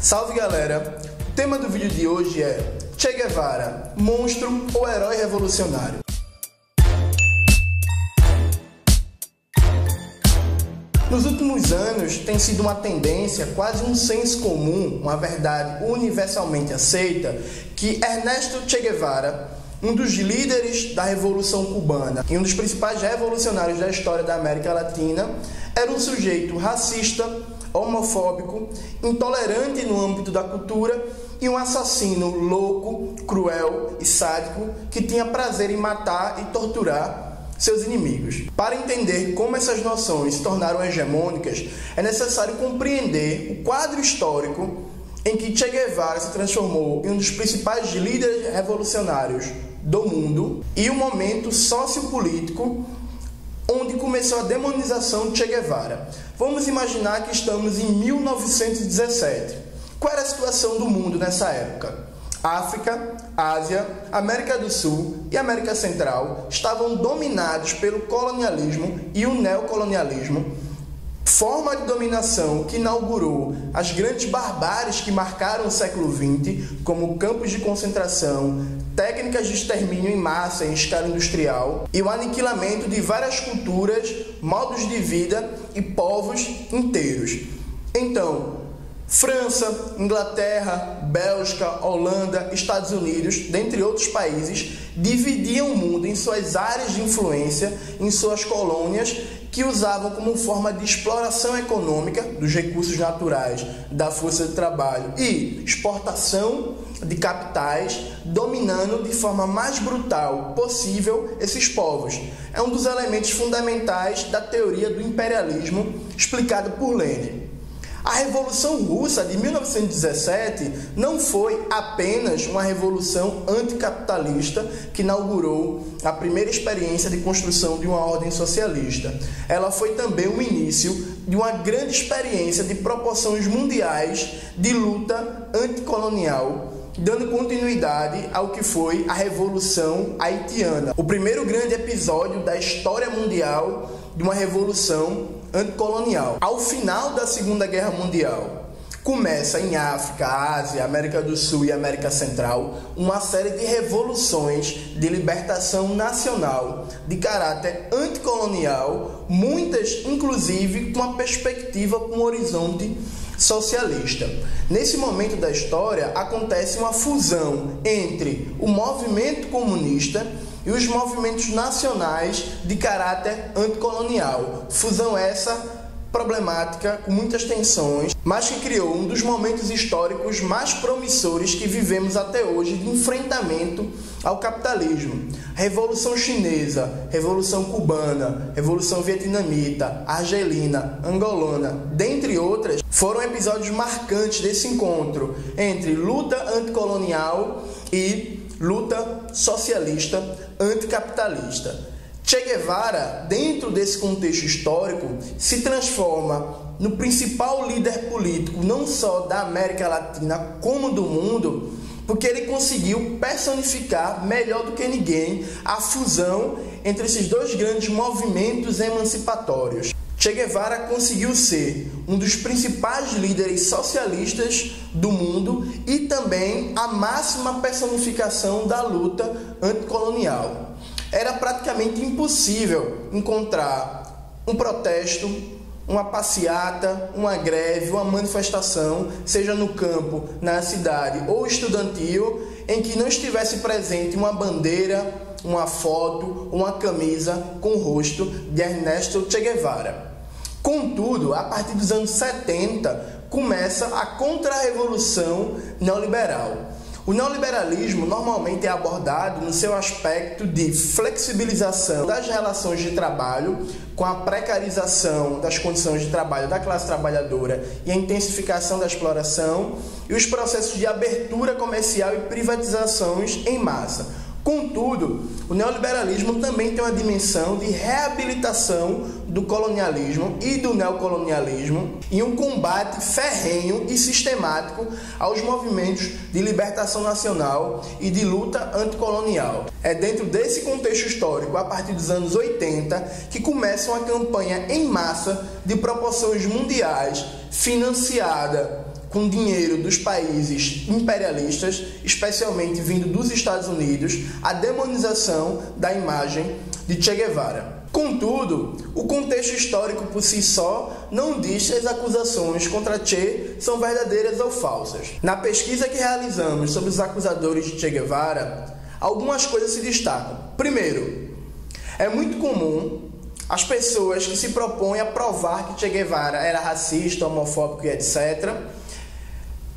Salve galera! O tema do vídeo de hoje é Che Guevara, monstro ou herói revolucionário? Nos últimos anos tem sido uma tendência, quase um senso comum, uma verdade universalmente aceita, que Ernesto Che Guevara, um dos líderes da Revolução Cubana e um dos principais revolucionários da história da América Latina, era um sujeito racista, homofóbico, intolerante no âmbito da cultura e um assassino louco, cruel e sádico que tinha prazer em matar e torturar seus inimigos. Para entender como essas noções se tornaram hegemônicas, é necessário compreender o quadro histórico em que Che Guevara se transformou em um dos principais líderes revolucionários do mundo e o momento sociopolítico onde começou a demonização de Che Guevara. Vamos imaginar que estamos em 1917. Qual era a situação do mundo nessa época? África, Ásia, América do Sul e América Central estavam dominados pelo colonialismo e o neocolonialismo, forma de dominação que inaugurou as grandes barbáries que marcaram o século XX, como campos de concentração, técnicas de extermínio em massa em escala industrial e o aniquilamento de várias culturas, modos de vida e povos inteiros. Então, França, Inglaterra, Bélgica, Holanda, Estados Unidos, dentre outros países, dividiam o mundo em suas áreas de influência, em suas colônias, que usavam como forma de exploração econômica dos recursos naturais, da força de trabalho e exportação de capitais, dominando de forma mais brutal possível esses povos. É um dos elementos fundamentais da teoria do imperialismo explicada por Lenin. A Revolução Russa de 1917 não foi apenas uma revolução anticapitalista que inaugurou a primeira experiência de construção de uma ordem socialista. Ela foi também o início de uma grande experiência de proporções mundiais de luta anticolonial, dando continuidade ao que foi a Revolução Haitiana, o primeiro grande episódio da história mundial de uma revolução anticolonial. Ao final da Segunda Guerra Mundial, começa em África, Ásia, América do Sul e América Central uma série de revoluções de libertação nacional de caráter anticolonial, muitas inclusive com uma perspectiva, com um horizonte socialista. Nesse momento da história acontece uma fusão entre o movimento comunista e os movimentos nacionais de caráter anticolonial. Fusão essa problemática, com muitas tensões, mas que criou um dos momentos históricos mais promissores que vivemos até hoje de enfrentamento ao capitalismo. Revolução Chinesa, Revolução Cubana, Revolução Vietnamita, Argelina, Angolana, dentre outras, foram episódios marcantes desse encontro entre luta anticolonial e luta socialista anticapitalista. Che Guevara, dentro desse contexto histórico, se transforma no principal líder político, não só da América Latina, como do mundo, porque ele conseguiu personificar melhor do que ninguém a fusão entre esses dois grandes movimentos emancipatórios. Che Guevara conseguiu ser um dos principais líderes socialistas do mundo e também a máxima personificação da luta anticolonial. Era praticamente impossível encontrar um protesto, uma passeata, uma greve, uma manifestação, seja no campo, na cidade ou estudantil, em que não estivesse presente uma bandeira, uma foto, uma camisa com o rosto de Ernesto Che Guevara. Contudo, a partir dos anos 70, começa a contra-revolução neoliberal. O neoliberalismo normalmente é abordado no seu aspecto de flexibilização das relações de trabalho, com a precarização das condições de trabalho da classe trabalhadora e a intensificação da exploração, e os processos de abertura comercial e privatizações em massa. Contudo, o neoliberalismo também tem uma dimensão de reabilitação do colonialismo e do neocolonialismo e um combate ferrenho e sistemático aos movimentos de libertação nacional e de luta anticolonial. É dentro desse contexto histórico, a partir dos anos 80, que começa uma campanha em massa de proporções mundiais, financiada com dinheiro dos países imperialistas, especialmente vindo dos Estados Unidos, a demonização da imagem de Che Guevara. Contudo, o contexto histórico por si só não diz se as acusações contra Che são verdadeiras ou falsas. Na pesquisa que realizamos sobre os acusadores de Che Guevara, algumas coisas se destacam. Primeiro, é muito comum as pessoas que se propõem a provar que Che Guevara era racista, homofóbico e etc.,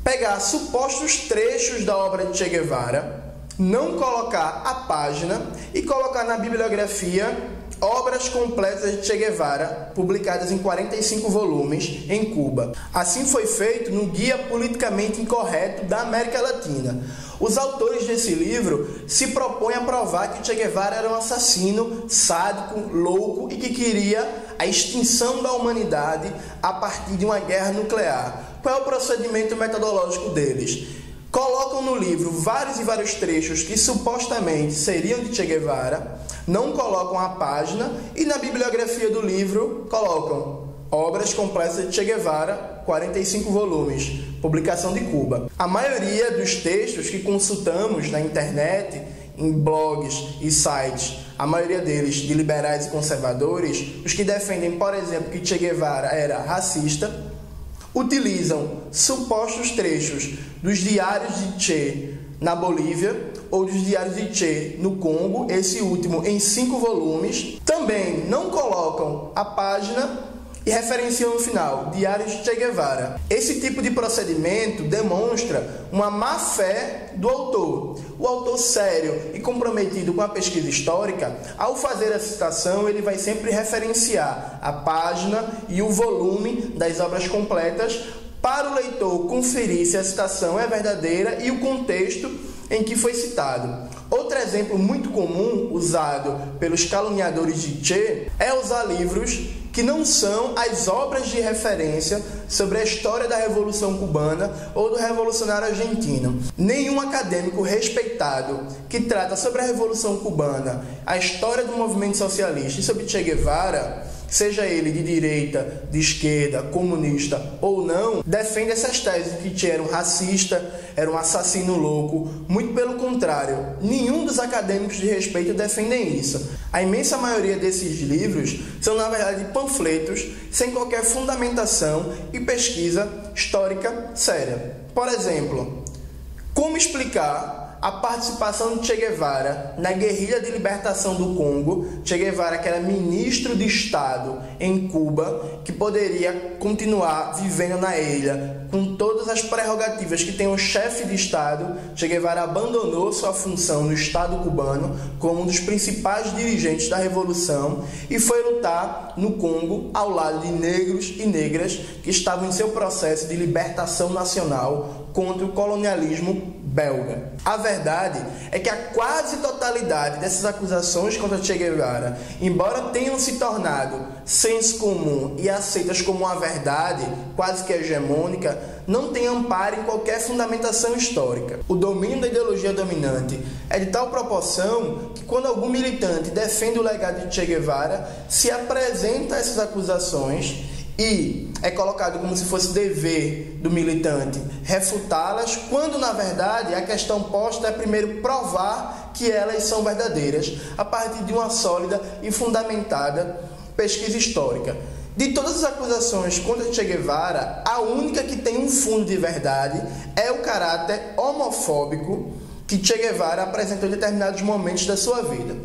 pegar supostos trechos da obra de Che Guevara, não colocar a página e colocar na bibliografia obras completas de Che Guevara, publicadas em 45 volumes em Cuba. Assim foi feito no Guia Politicamente Incorreto da América Latina. Os autores desse livro se propõem a provar que Che Guevara era um assassino, sádico, louco e que queria a extinção da humanidade a partir de uma guerra nuclear. Qual é o procedimento metodológico deles? Colocam no livro vários e vários trechos que supostamente seriam de Che Guevara, não colocam a página e na bibliografia do livro colocam obras completas de Che Guevara, 45 volumes, publicação de Cuba. A maioria dos textos que consultamos na internet, em blogs e sites, a maioria deles de liberais e conservadores, os que defendem, por exemplo, que Che Guevara era racista, utilizam supostos trechos dos diários de Che na Bolívia ou dos diários de Che no Congo, esse último em 5 volumes. Também não colocam a página e referenciam no final, Diários de Che Guevara. Esse tipo de procedimento demonstra uma má-fé do autor. O autor sério e comprometido com a pesquisa histórica, ao fazer a citação, ele vai sempre referenciar a página e o volume das obras completas para o leitor conferir se a citação é verdadeira e o contexto em que foi citado. Outro exemplo muito comum usado pelos caluniadores de Che é usar livros que não são as obras de referência sobre a história da Revolução Cubana ou do Revolucionário Argentino. Nenhum acadêmico respeitado que trata sobre a Revolução Cubana, a história do movimento socialista e sobre Che Guevara, seja ele de direita, de esquerda, comunista ou não, defende essas teses de que Che era um racista, era um assassino louco. Muito pelo contrário, nenhum dos acadêmicos de respeito defendem isso. A imensa maioria desses livros são, na verdade, panfletos sem qualquer fundamentação e pesquisa histórica séria. Por exemplo, como explicar a participação de Che Guevara na guerrilha de libertação do Congo? Che Guevara, que era ministro de Estado em Cuba, que poderia continuar vivendo na ilha com todas as prerrogativas que tem um chefe de Estado. Che Guevara abandonou sua função no Estado cubano como um dos principais dirigentes da Revolução e foi lutar no Congo ao lado de negros e negras que estavam em seu processo de libertação nacional contra o colonialismo belga. A verdade é que a quase totalidade dessas acusações contra Che Guevara, embora tenham se tornado senso comum e aceitas como uma verdade quase que hegemônica, não tem amparo em qualquer fundamentação histórica. O domínio da ideologia dominante é de tal proporção que quando algum militante defende o legado de Che Guevara, se apresenta essas acusações e é colocado como se fosse dever do militante refutá-las, quando na verdade a questão posta é primeiro provar que elas são verdadeiras a partir de uma sólida e fundamentada pesquisa histórica. De todas as acusações contra Che Guevara, a única que tem um fundo de verdade é o caráter homofóbico que Che Guevara apresentou em determinados momentos da sua vida.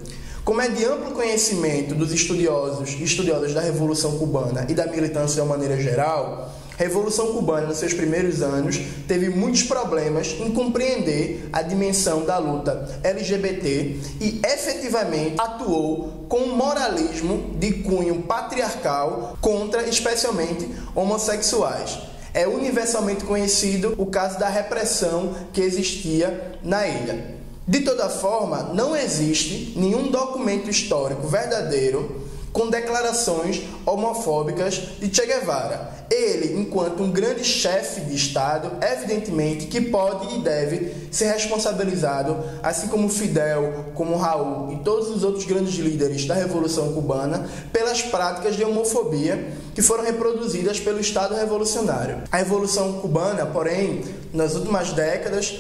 Como é de amplo conhecimento dos estudiosos e estudiosas da Revolução Cubana e da militância de uma maneira geral, a Revolução Cubana, nos seus primeiros anos, teve muitos problemas em compreender a dimensão da luta LGBT e efetivamente atuou com um moralismo de cunho patriarcal contra, especialmente, homossexuais. É universalmente conhecido o caso da repressão que existia na ilha. De toda forma, não existe nenhum documento histórico verdadeiro com declarações homofóbicas de Che Guevara. ele, enquanto um grande chefe de Estado, evidentemente que pode e deve ser responsabilizado, assim como Fidel, como Raul e todos os outros grandes líderes da Revolução Cubana, pelas práticas de homofobia que foram reproduzidas pelo Estado revolucionário. A Revolução Cubana, porém, nas últimas décadas,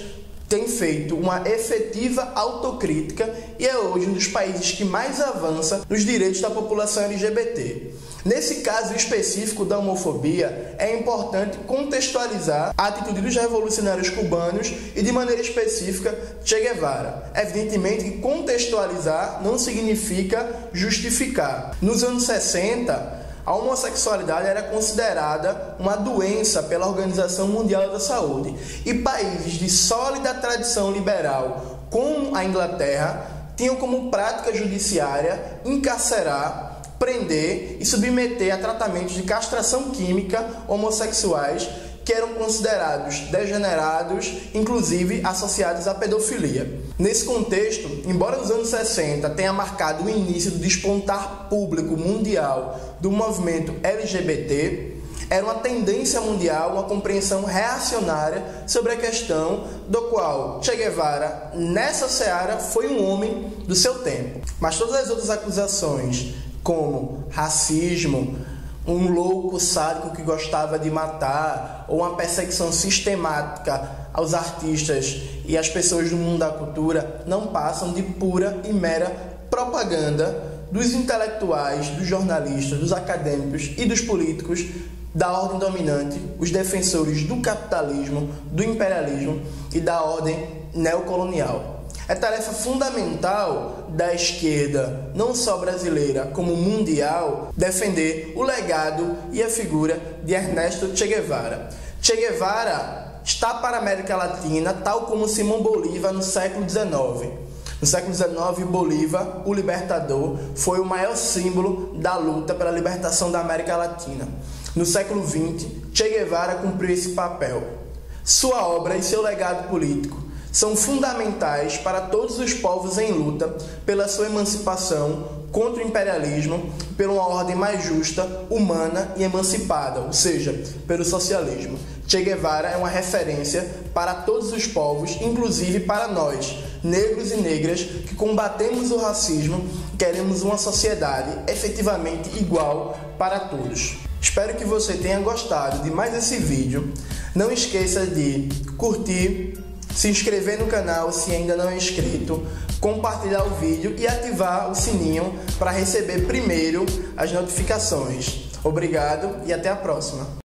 tem feito uma efetiva autocrítica e é hoje um dos países que mais avança nos direitos da população LGBT. Nesse caso específico da homofobia, é importante contextualizar a atitude dos revolucionários cubanos e, de maneira específica, Che Guevara. Evidentemente que contextualizar não significa justificar. Nos anos 60, a homossexualidade era considerada uma doença pela Organização Mundial da Saúde e países de sólida tradição liberal, como a Inglaterra, tinham como prática judiciária encarcerar, prender e submeter a tratamentos de castração química homossexuais que eram considerados degenerados, inclusive associados à pedofilia. Nesse contexto, embora os anos 60 tenha marcado o início do despontar público mundial do movimento LGBT, era uma tendência mundial, uma compreensão reacionária sobre a questão, do qual Che Guevara, nessa seara, foi um homem do seu tempo. Mas todas as outras acusações, como racismo, um louco sádico que gostava de matar, ou uma perseguição sistemática aos artistas e às pessoas do mundo da cultura, não passam de pura e mera propaganda dos intelectuais, dos jornalistas, dos acadêmicos e dos políticos da ordem dominante, os defensores do capitalismo, do imperialismo e da ordem neocolonial. É tarefa fundamental da esquerda, não só brasileira, como mundial, defender o legado e a figura de Ernesto Che Guevara. Che Guevara está para a América Latina, tal como Simão Bolívar no século XIX. No século XIX, Bolívar, o libertador, foi o maior símbolo da luta pela libertação da América Latina. No século XX, Che Guevara cumpriu esse papel. Sua obra e seu legado político são fundamentais para todos os povos em luta pela sua emancipação contra o imperialismo, pela uma ordem mais justa, humana e emancipada, ou seja, pelo socialismo. Che Guevara é uma referência para todos os povos, inclusive para nós, negros e negras, que combatemos o racismo e queremos uma sociedade efetivamente igual para todos. Espero que você tenha gostado de mais esse vídeo. Não esqueça de curtir, se inscrever no canal se ainda não é inscrito, compartilhar o vídeo e ativar o sininho para receber primeiro as notificações. Obrigado e até a próxima!